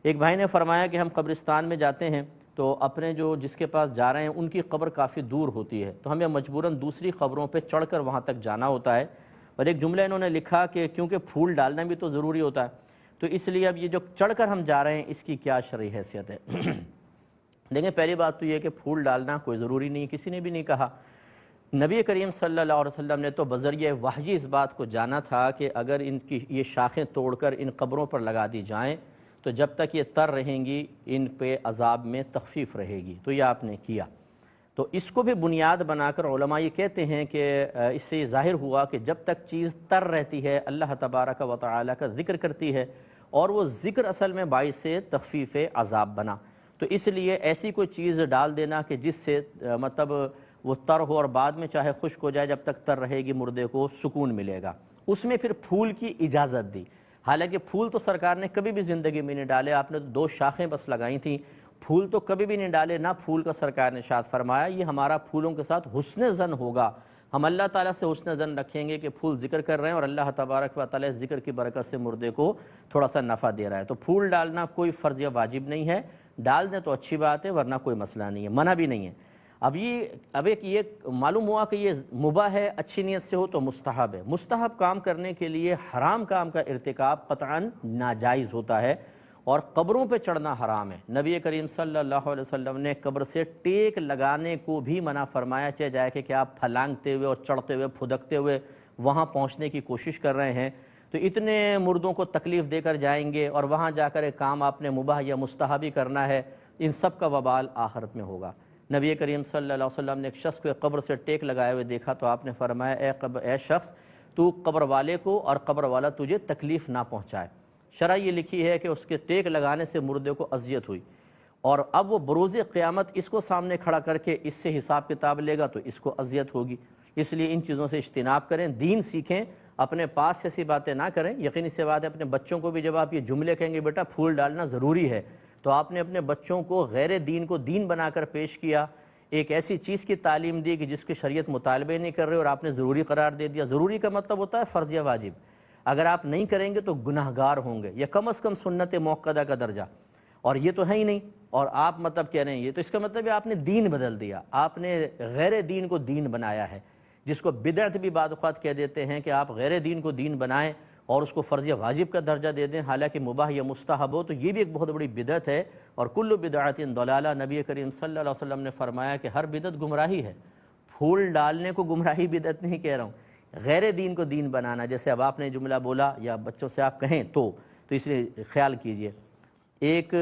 ایک بھائی نے فرمایا کہ ہم قبرستان میں جاتے ہیں تو اپنے جو جس کے پاس جا رہے ہیں ان کی قبر کافی دور ہوتی ہے، تو ہمیں مجبوراً دوسری قبروں پہ چڑھ کر وہاں تک جانا ہوتا ہے۔ اور ایک جملہ انہوں نے لکھا کہ کیونکہ پھول ڈالنا بھی تو ضروری ہوتا ہے، تو اس لیے اب یہ جو چڑھ کر ہم جا رہے ہیں اس کی کیا شرعی حیثیت ہے؟ دیکھیں، پہلی بات تو یہ کہ پھول ڈالنا کوئی ضروری نہیں، کسی نے بھی نہیں کہا۔ نبی کریم صلی اللہ علیہ وسلم نے تو بذریعہ وحی اس بات کو جانا تھا کہ اگر ان کی یہ شاخیں توڑ کر ان قبروں پر لگا دی جائیں تو جب تک یہ تر رہیں گی ان پہ عذاب میں تخفیف رہے گی، تو یہ آپ نے کیا۔ تو اس کو بھی بنیاد بنا کر علماء یہ کہتے ہیں کہ اس سے یہ ظاہر ہوا کہ جب تک چیز تر رہتی ہے اللہ تبارک و تعالی کا ذکر کرتی ہے، اور وہ ذکر اصل میں باعث تخفیف عذاب بنا، تو اس لیے ایسی کوئی چیز ڈال دینا کہ جس سے مطلب وہ تر ہو اور بعد میں چاہے خشک ہو جائے، جب تک تر رہے گی مردے کو سکون ملے گا، اس میں پھر پھول کی اجازت دی۔ حالانکہ پھول تو سرکار نے کبھی بھی زندگی میں نہیں ڈالے، آپ نے 2 شاخیں بس لگائی تھیں، پھول تو کبھی بھی نہیں ڈالے، نہ پھول کا سرکار نے ارشاد فرمایا یہ ہمارا پھولوں کے ساتھ حسن ظن ہوگا، ہم اللہ تعالیٰ سے حسن ظن رکھیں گے کہ پھول ذکر کر رہے ہیں اور اللہ تبارک و تعالیٰ ذکر کی برکت سے مردے کو تھوڑا سا نفع دے رہا ہے۔ تو پھول ڈالنا کوئی فرض یا واجب نہیں ہے، ڈال دیں تو اچھی بات ہے، ورنہ کوئی مسئلہ نہیں ہے، منع بھی نہیں ہے۔ اب ایک یہ معلوم ہوا کہ یہ مباح ہے، اچھی نیت سے ہو تو مستحب ہے۔ مستحب کام کرنے کے لیے حرام کام کا ارتکاب قطعاً ناجائز ہوتا ہے، اور قبروں پہ چڑھنا حرام ہے۔ نبی کریم صلی اللہ علیہ وسلم نے قبر سے ٹیک لگانے کو بھی منع فرمایا، چاہے جائے کہ آپ پھلانگتے ہوئے اور چڑھتے ہوئے پھدکتے ہوئے وہاں پہنچنے کی کوشش کر رہے ہیں، تو اتنے مردوں کو تکلیف دے کر جائیں گے اور وہاں جا کر ایک کام آپ نے مباح یا مستحبی کرنا ہے، ان سب کا وبال آخرت میں ہوگا۔ نبی کریم صلی اللہ علیہ وسلم نے ایک شخص کو قبر سے ٹیک لگائے ہوئے دیکھا تو آپ نے فرمایا اے شخص، تو قبر والے کو اور قبر والا تجھے تکلیف نہ پہنچائے۔ شرع یہ لکھی ہے کہ اس کے ٹیک لگانے سے مردے کو اذیت ہوئی، اور اب وہ بروز قیامت اس کو سامنے کھڑا کر کے اس سے حساب کتاب لے گا تو اس کو اذیت ہوگی۔ اس لیے ان چیزوں سے اجتناب کریں، دین سیکھیں، اپنے پاس سے ایسی باتیں نہ کریں۔ یقینی سی بات ہے اپنے بچوں کو بھی جب آپ یہ جملے کہیں گے بیٹا پھول ڈالنا ضروری ہے، تو آپ نے اپنے بچوں کو غیر دین کو دین بنا کر پیش کیا، ایک ایسی چیز کی تعلیم دی کہ جس کی شریعت مطالبے نہیں کر رہے اور آپ نے ضروری قرار دے دیا۔ ضروری کا مطلب ہوتا ہے فرض یا واجب، اگر آپ نہیں کریں گے تو گناہگار ہوں گے، یا کم از کم سنت موقدہ کا درجہ، اور یہ تو ہے ہی نہیں، اور آپ مطلب کہہ رہے ہیں یہ تو، اس کا مطلب ہے آپ نے دین بدل دیا، آپ نے غیر دین کو دین بنایا ہے، جس کو بدعت بھی بعض اوقات کہہ دیتے ہیں کہ آپ غیر دین کو دین بنائیں اور اس کو فرض یا واجب کا درجہ دے دیں، حالانکہ مباح یا مستحب ہو، تو یہ بھی ایک بہت بڑی بدعت ہے۔ اور کل بدعت ضلالہ، نبی کریم صلی اللہ علیہ وسلم نے فرمایا کہ ہر بدعت گمراہی ہے۔ پھول ڈالنے کو گمراہی بدعت نہیں کہہ رہا ہوں، غیر دین کو دین بنانا، جیسے اب آپ نے جملہ بولا یا بچوں سے آپ کہیں تو اس لیے خیال کیجئے۔ ایک